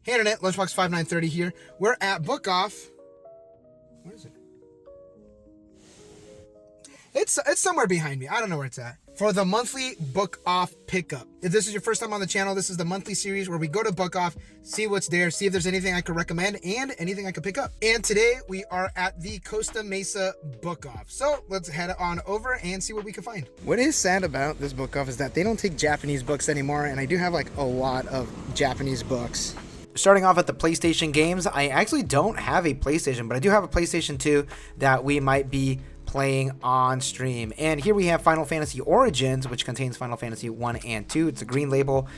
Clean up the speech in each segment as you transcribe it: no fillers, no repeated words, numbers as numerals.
Hey Internet, Lunchbox5930 here. We're at Book Off. Where is it? It's somewhere behind me. I don't know where it's at. For the monthly Book Off pickup. If this is your first time on the channel, this is the monthly series where we go to Book Off, see what's there, see if there's anything I could recommend and anything I could pick up. And today we are at the Costa Mesa Book Off. So let's head on over and see what we can find. What is sad about this Book Off is that they don't take Japanese books anymore, and I do have like a lot of Japanese books. Starting off at the PlayStation games, I actually don't have a PlayStation, but I do have a PlayStation 2 that we might be playing on stream. And here we have Final Fantasy Origins, which contains Final Fantasy 1 and 2. It's a green label.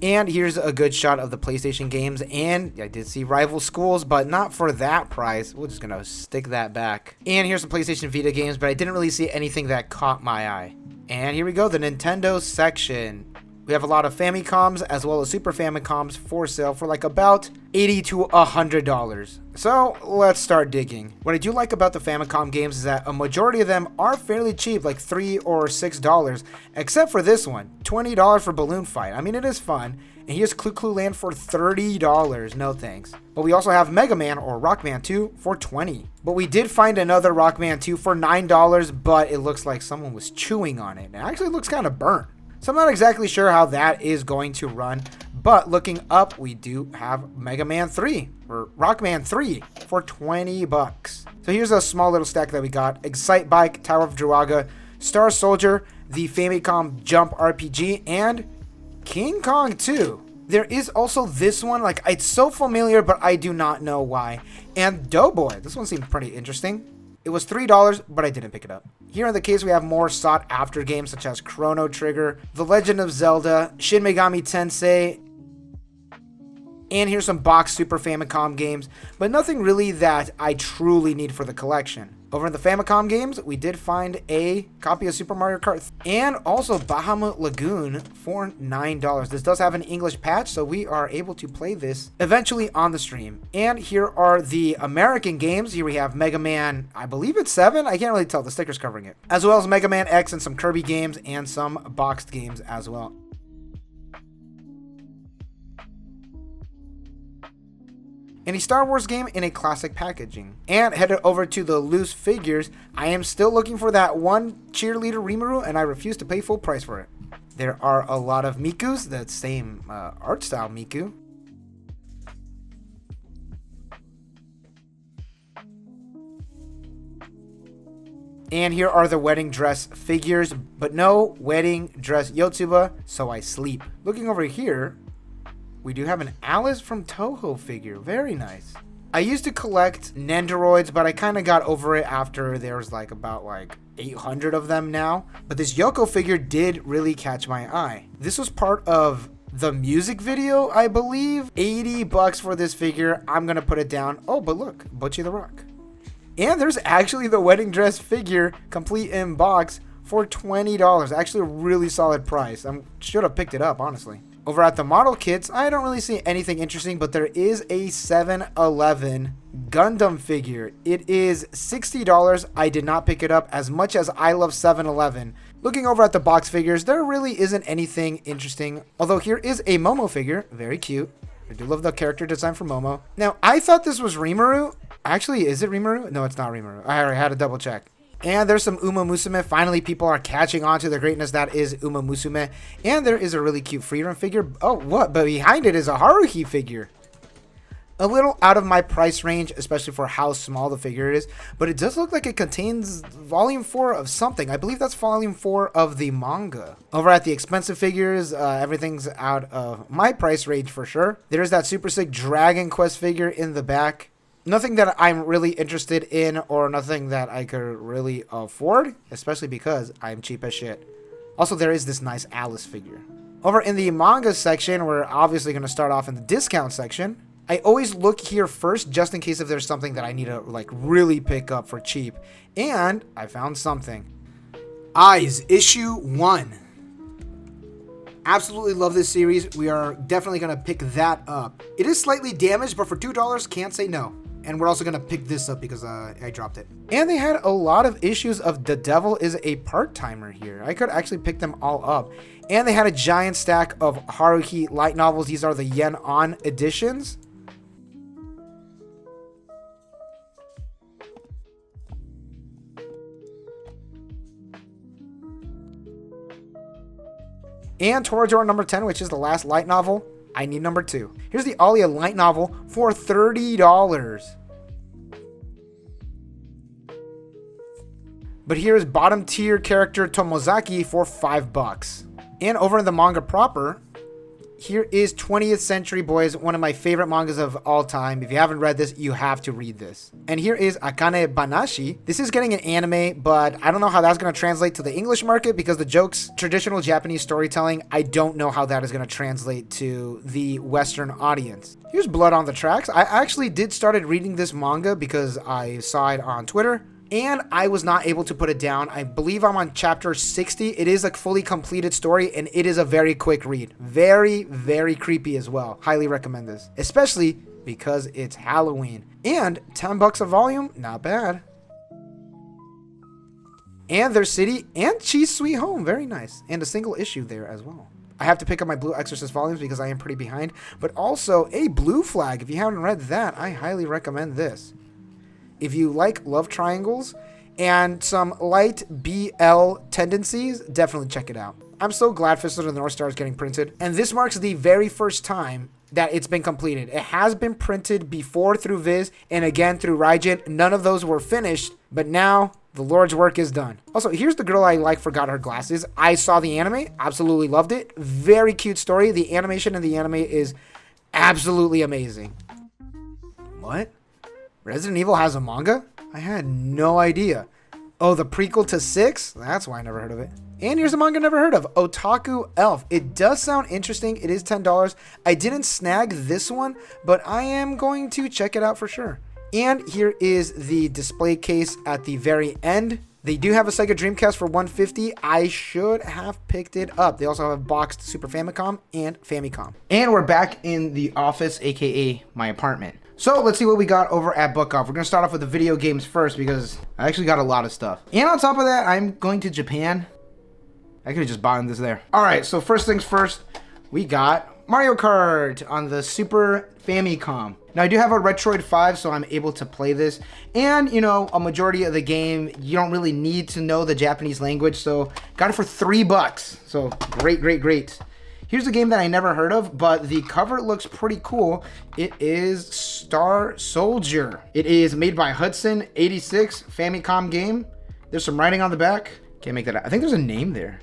And here's a good shot of the PlayStation games. And I did see Rival Schools, but not for that price. We're just going to stick that back. And here's some PlayStation Vita games, but I didn't really see anything that caught my eye. And here we go, the Nintendo section. We have a lot of Famicoms as well as Super Famicoms for sale for like about $80 to $100. So let's start digging. What I do like about the Famicom games is that a majority of them are fairly cheap, like $3 or $6, except for this one, $20 for Balloon Fight. I mean, it is fun. And here's Clu Clu Land for $30. No thanks. But we also have Mega Man or Rockman 2 for $20. But we did find another Rockman 2 for $9, but it looks like someone was chewing on it. It actually looks kind of burnt. So I'm not exactly sure how that is going to run, but looking up, we do have Mega Man 3 or Rockman 3 for $20. So here's a small little stack that we got: Excite Bike, Tower of Druaga, Star Soldier, the Famicom Jump RPG, and King Kong 2. There is also this one, like it's so familiar, but I do not know why. And Doughboy, this one seemed pretty interesting. It was $3, but I didn't pick it up. Here in the case, we have more sought-after games such as Chrono Trigger, The Legend of Zelda, Shin Megami Tensei, and here's some box Super Famicom games, but nothing really that I truly need for the collection. Over in the Famicom games, we did find a copy of Super Mario Kart and also Bahamut Lagoon for $9. This does have an English patch, so we are able to play this eventually on the stream. And here are the American games. Here we have Mega Man, I believe it's 7. I can't really tell, the sticker's covering it. As well as Mega Man X and some Kirby games and some boxed games as well. And a Star Wars game in a classic packaging. And headed over to the loose figures, I am still looking for that one cheerleader Rimuru, and I refuse to pay full price for it. There are a lot of Mikus, that same art style Miku. And here are the wedding dress figures, but no wedding dress Yotsuba, so I sleep. Looking over here, we do have an Alice from Toho figure. Very nice. I used to collect Nendoroids, but I kind of got over it after there's like about 800 of them now. But this Yoko figure did really catch my eye. This was part of the music video, I believe. $80 for this figure. I'm going to put it down. Oh, but look, Butchie the Rock. And there's actually the wedding dress figure complete in box for $20. Actually a really solid price. I should have picked it up, honestly. Over at the model kits, I don't really see anything interesting, but there is a 7-Eleven Gundam figure. It is $60. I did not pick it up as much as I love 7-Eleven. Looking over at the box figures, there really isn't anything interesting. Although here is a Momo figure, very cute. I do love the character design for Momo. Now, I thought this was Rimuru. Actually, is it Rimuru? No, it's not Rimuru. I already had to double check. And there's some Uma Musume. Finally, people are catching on to the greatness that is Uma Musume. And there is a really cute Freedom figure. Oh, what? But behind it is a Haruhi figure. A little out of my price range, especially for how small the figure is. But it does look like it contains volume 4 of something. I believe that's volume 4 of the manga. Over at the expensive figures, everything's out of my price range for sure. There's that super sick Dragon Quest figure in the back. Nothing that I'm really interested in or nothing that I could really afford, especially because I'm cheap as shit. Also, there is this nice Alice figure. Over in the manga section, we're obviously going to start off in the discount section. I always look here first just in case if there's something that I need to really pick up for cheap. And I found something. Eyes issue 1. Absolutely love this series. We are definitely going to pick that up. It is slightly damaged, but for $2, can't say no. And we're also going to pick this up because I dropped it. And they had a lot of issues of The Devil is a Part-Timer here. I could actually pick them all up. And they had a giant stack of Haruhi light novels. These are the Yen On editions. And Toradora number 10, which is the last light novel, I need number 2. Here's the Alia light novel for $30. But here's bottom tier character Tomozaki for $5. And over in the manga proper, here is 20th Century Boys, one of my favorite mangas of all time. If you haven't read this, you have to read this. And here is Akane Banashi. This is getting an anime, but I don't know how that's going to translate to the English market because the jokes, traditional Japanese storytelling, I don't know how that is going to translate to the Western audience. Here's Blood on the Tracks. I actually did started reading this manga because I saw it on Twitter. And I was not able to put it down. I believe I'm on chapter 60. It is a fully completed story, and it is a very quick read. Very, very creepy as well. Highly recommend this, especially because it's Halloween. And $10 a volume, not bad. And their city and Cheese Sweet Home, very nice. And a single issue there as well. I have to pick up my Blue Exorcist volumes because I am pretty behind. But also a Blue Flag. If you haven't read that, I highly recommend this. If you like love triangles and some light BL tendencies, definitely check it out. I'm so glad Fistlet of the North Star is getting printed. And this marks the very first time that it's been completed. It has been printed before through Viz and again through Raijin. None of those were finished, but now the Lord's work is done. Also, here's the girl I like forgot her glasses. I saw the anime, absolutely loved it. Very cute story. The animation in the anime is absolutely amazing. What? Resident Evil has a manga? I had no idea. Oh, the prequel to 6? That's why I never heard of it. And here's a manga I never heard of, Otaku Elf. It does sound interesting. It is $10. I didn't snag this one, but I am going to check it out for sure. And here is the display case at the very end. They do have a Sega Dreamcast for $150. I should have picked it up. They also have a boxed Super Famicom and Famicom. And we're back in the office, aka my apartment. So let's see what we got over at Book Off. We're going to start off with the video games first because I actually got a lot of stuff. And on top of that, I'm going to Japan. I could have just bought this there. All right, so first things first, we got Mario Kart on the Super Famicom. Now I do have a Retroid 5, so I'm able to play this. And, you know, a majority of the game, you don't really need to know the Japanese language. So got it for $3. So great, great, great. Here's a game that I never heard of, but the cover looks pretty cool. It is Star Soldier. It is made by Hudson 86, Famicom game. There's some writing on the back. Can't make that out. I think there's a name there.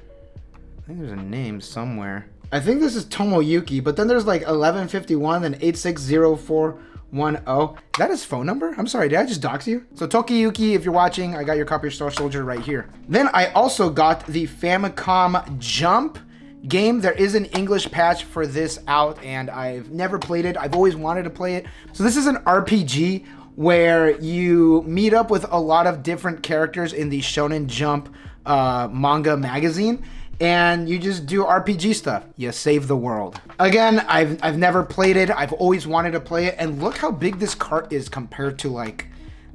I think there's a name somewhere. I think this is Tomoyuki, but then there's like 1151 and 860410. That his phone number? I'm sorry, did I just dox you? So Tokiyuki, if you're watching, I got your copy of Star Soldier right here. Then I also got the Famicom Jump game. There is an English patch for this out, and I've never played it. I've always wanted to play it. So this is an RPG where you meet up with a lot of different characters in the Shonen Jump manga magazine, and you just do RPG stuff. You save the world. Again, I've never played it. I've always wanted to play it, and look how big this cart is compared to like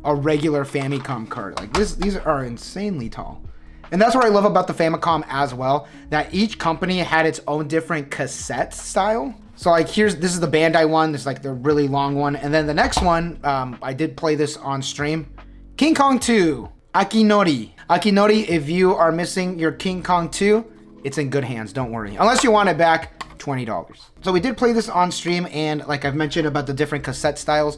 a regular Famicom cart. Like these are insanely tall. And that's what I love about the Famicom as well, that each company had its own different cassette style. So like this is the Bandai one, this is like the really long one. And then the next one, I did play this on stream. King Kong 2, Akinori. Akinori, if you are missing your King Kong 2, it's in good hands, don't worry. Unless you want it back, $20. So we did play this on stream, and like I've mentioned about the different cassette styles,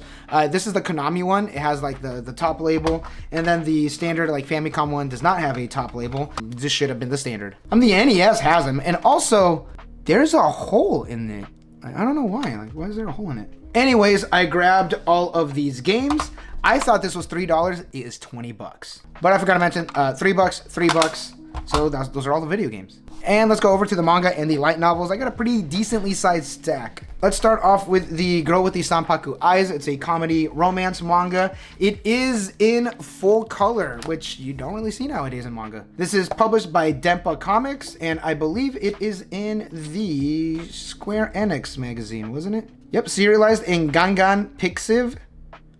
this is the Konami one. It has like the top label, and then the standard like Famicom one does not have a top label. This should have been the standard. The NES has them, and also there's a hole in it. I don't know why. Like, why is there a hole in it? Anyways, I grabbed all of these games. I thought this was $3. It is $20. But I forgot to mention, $3. So those are all the video games. And let's go over to the manga and the light novels. I got a pretty decently sized stack. Let's start off with the Girl with the Sanpaku Eyes. It's a comedy romance manga. It is in full color, which you don't really see nowadays in manga. This is published by Dempa Comics, and I believe it is in the Square Enix magazine, wasn't it? Yep, serialized in Gangan Pixiv,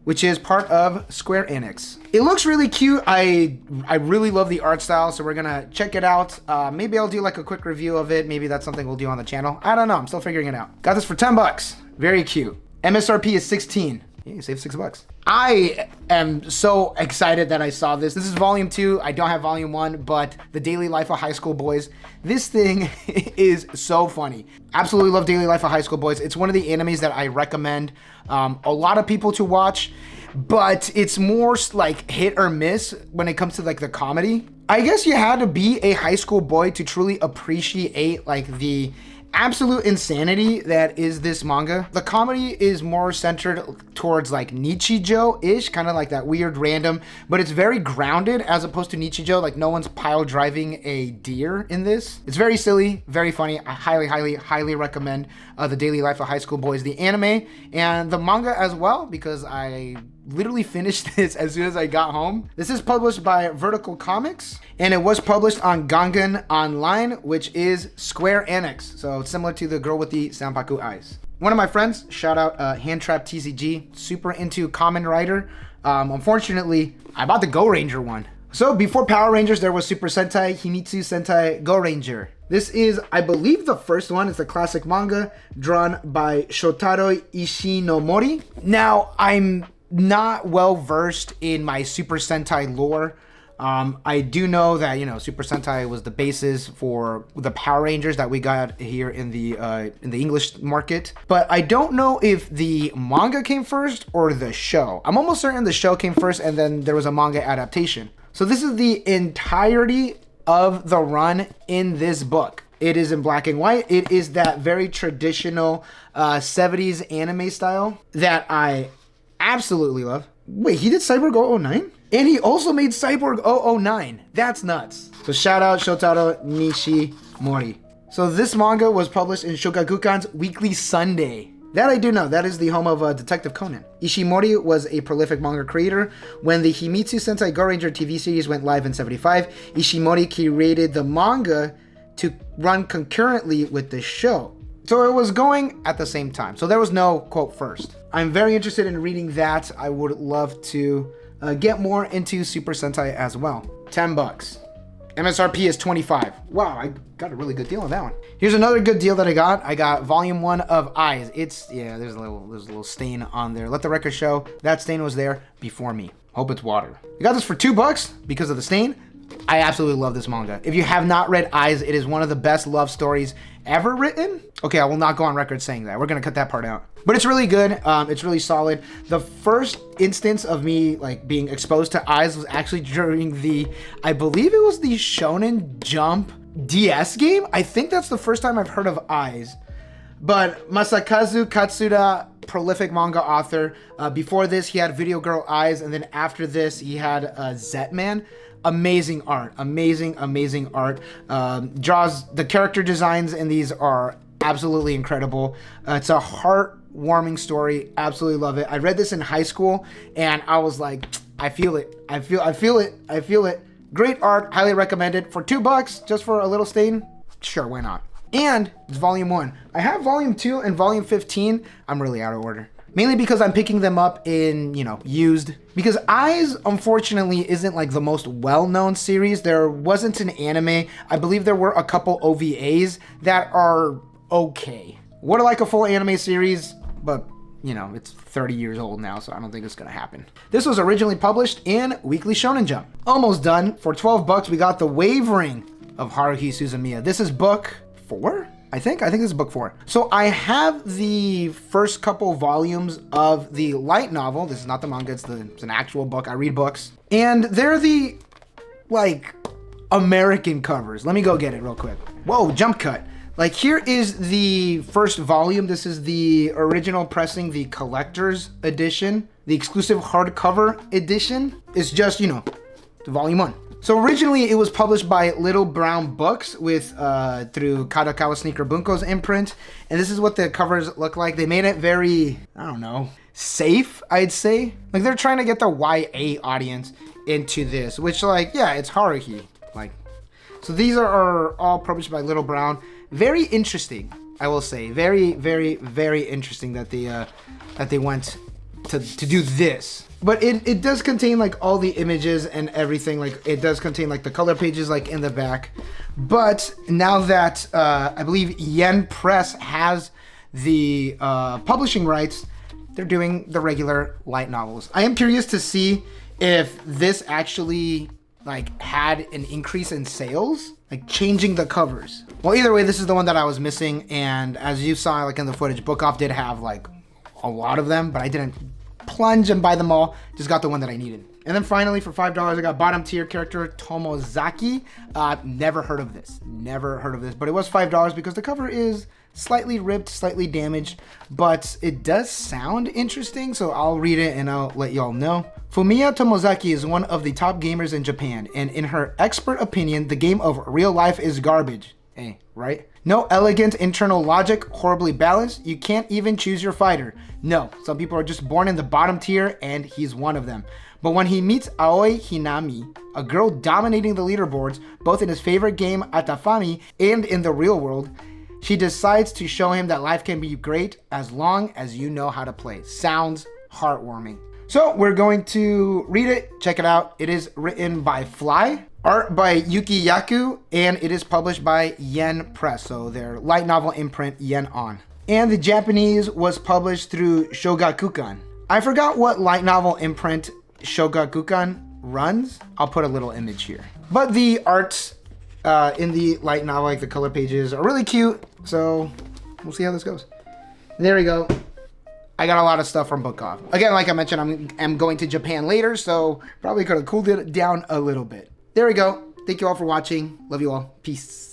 which is part of Square Enix. It looks really cute. I really love the art style, so we're gonna check it out. Maybe I'll do like a quick review of it. Maybe that's something we'll do on the channel. I don't know, I'm still figuring it out. Got this for $10. Very cute. MSRP is $16. Yeah, you saved $6. I am so excited that I saw this. This is volume 2. I don't have volume 1, but The Daily Life of High School Boys. This thing is so funny. Absolutely love Daily Life of High School Boys. It's one of the animes that I recommend a lot of people to watch, but it's more like hit or miss when it comes to like the comedy. I guess you had to be a high school boy to truly appreciate like the absolute insanity that is this manga. The comedy is more centered towards like Nichijou-ish, kind of like that weird random, but it's very grounded as opposed to Nichijou. Like no one's pile driving a deer in this. It's very silly, very funny. I highly recommend The Daily Life of High School Boys, the anime and the manga as well, because I literally finished this as soon as I got home. This is published by Vertical Comics, and it was published on Gangan Online, which is Square Enix. So it's similar to the girl with the Sanpaku eyes. One of my friends, shout out Handtrap TCG, super into Kamen Rider. Unfortunately, I bought the Go Ranger one. So before Power Rangers, there was Super Sentai, Himitsu Sentai, Go Ranger. This is, I believe, the first one. It's a classic manga drawn by Shotaro Ishinomori. Now, I'm not well versed in my Super Sentai lore. I do know that, you know, Super Sentai was the basis for the Power Rangers that we got here in the English market. But I don't know if the manga came first or the show. I'm almost certain the show came first and then there was a manga adaptation. So this is the entirety of the run in this book. It is in black and white. It is that very traditional 70s anime style that I absolutely love. Wait, he did Cyborg 009? And he also made Cyborg 009. That's nuts. So shout out Shotaro Nishimori. So this manga was published in Shogakukan's Weekly Sunday. That I do know. That is the home of Detective Conan. Ishimori was a prolific manga creator. When the Himitsu Sentai Go Ranger TV series went live in 75, Ishimori created the manga to run concurrently with the show. So it was going at the same time. So there was no quote first. I'm very interested in reading that. I would love to get more into Super Sentai as well. $10. MSRP is $25. Wow, I got a really good deal on that one. Here's another good deal that I got. I got volume 1 of Eyes. It's, yeah, there's a little stain on there. Let the record show that stain was there before me. Hope it's water. I got this for $2 because of the stain. I absolutely love this manga. If you have not read Eyes, it is one of the best love stories ever written. Okay, I will not go on record saying that. We're gonna cut that part out. But it's really good. It's really solid. The first instance of me like being exposed to Eyes was actually during the, I believe it was the Shonen Jump DS game. I think that's the first time I've heard of Eyes. But Masakazu Katsuda, prolific manga author. Before this, he had Video Girl Eyes, and then after this, he had Zetman. Amazing art, amazing art. Draws, the character designs in these are absolutely incredible. It's a heartwarming story. Absolutely love it. I read this in high school and I was like, I feel it. Great art, highly recommended. For $2, just for a little stain, sure, why not? And it's volume 1. I have volume 2 and volume 15. I'm really out of order. Mainly because I'm picking them up in, you know, used. Because Eyes, unfortunately, isn't like the most well-known series. There wasn't an anime. I believe there were a couple OVAs that are okay. Would have liked a full anime series, but, you know, it's 30 years old now, so I don't think it's gonna happen. This was originally published in Weekly Shonen Jump. Almost done. For $12, we got The Wavering of Haruhi Suzumiya. This is book 4? I think this is book 4. So I have the first couple volumes of the light novel. This is not the manga, it's an actual book. I read books. And they're the, like, American covers. Let me go get it real quick. Whoa, jump cut. Like, here is the first volume. This is the original pressing, the collector's edition. The exclusive hardcover edition is just, you know, the volume 1. So originally it was published by Little Brown Books with through Kadokawa Sneaker Bunko's imprint, and this is what the covers look like. They made it very, I don't know, safe, I'd say. Like they're trying to get the YA audience into this, which like, yeah, it's Haruhi. Like, so these are all published by Little Brown. Very interesting, I will say. Very interesting that they went to do this. But it does contain like all the images and everything. Like it does contain like the color pages like in the back. But now that I believe Yen Press has the publishing rights, they're doing the regular light novels. I am curious to see if this actually like had an increase in sales, like changing the covers. Well, either way, this is the one that I was missing, and as you saw like in the footage, Book Off did have like a lot of them, but I didn't plunge and buy them all, just got the one that I needed. And then finally for $5, I got bottom tier character Tomozaki. Never heard of this, but it was $5 because the cover is slightly ripped, slightly damaged, but it does sound interesting, so I'll read it and I'll let y'all know. Fumiya Tomozaki is one of the top gamers in Japan, and in her expert opinion, the game of real life is garbage. Hey, right? No elegant internal logic, horribly balanced, you can't even choose your fighter. No, some people are just born in the bottom tier, and he's one of them. But when he meets Aoi Hinami, a girl dominating the leaderboards, both in his favorite game Atafami and in the real world, she decides to show him that life can be great as long as you know how to play. Sounds heartwarming. So we're going to read it, check it out. It is written by Fly, art by Yuki Yaku, and it is published by Yen Press, so their light novel imprint Yen On. And the Japanese was published through Shogakukan. I forgot what light novel imprint Shogakukan runs. I'll put a little image here. But the arts in the light novel, like the color pages, are really cute, so we'll see how this goes. There we go. I got a lot of stuff from Book Off. Again, like I mentioned, I'm going to Japan later, so probably could have cooled it down a little bit. There we go. Thank you all for watching. Love you all. Peace.